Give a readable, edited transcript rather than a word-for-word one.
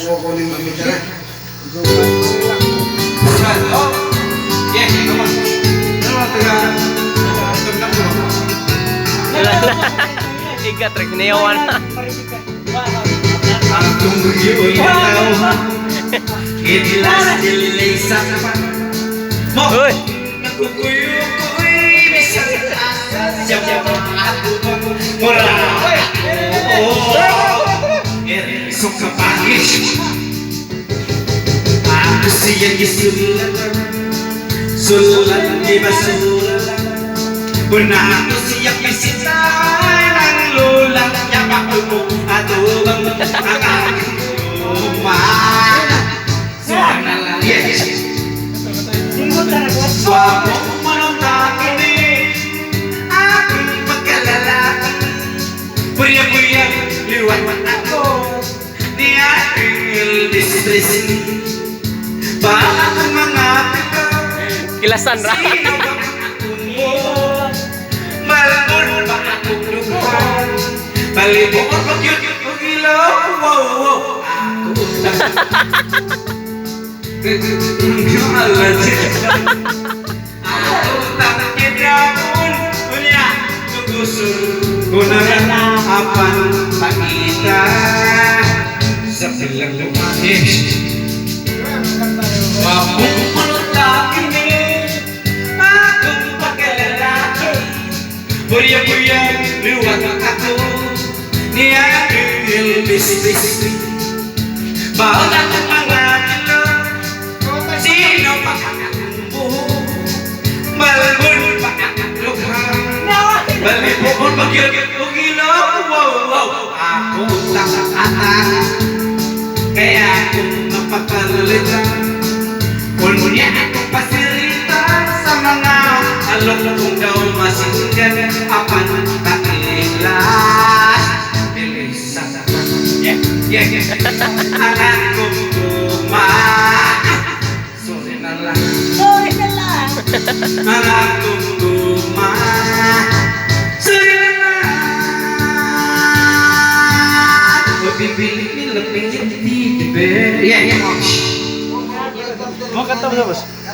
ko ni mamita. Oh, yeah, come on. Ikat trek neon. Ang buyuy na tao. Idilas sa kapan. Mo. Hoy. Nagkukuyo-kuy bisag siap-siap aku murah. Esok kapangis. Aku siya sulat di basulan. Pernah aku siap bisita ng lulang yapak ko ato bang ang rumah. Suara yes. Swapo manong ini aking pagkalalaki. Puya-puya liwat mataku ni aking Elvis. Bakit mga pito Kilasan ra. sino ba malabon ba akong lukuhan? Balibukot pag-yut kong ilaw. Wow, wow. Ako takit yapon. Unya, tugusun ko na rin apan pakita sa pilang lumahin. Wapong malutakin akong pagkalalaki. Buya-buya luwag ako ni aking Elvis. Bawat akong mga kilo, sino pa buhok, malbon pa lukhang, balibukon magyagit kong ilaw. Wow, wow, ako takatang, kaya akong napapalitan. Kulmunya ako pasirita sa mga alok kong daw masinggan apan takilas. Bilis sa anak kong tuma. Sorry na lang. Anak kong tuma. Sorry na lang. Pagbibilig nilang pilit di dibe. Mau kata bos?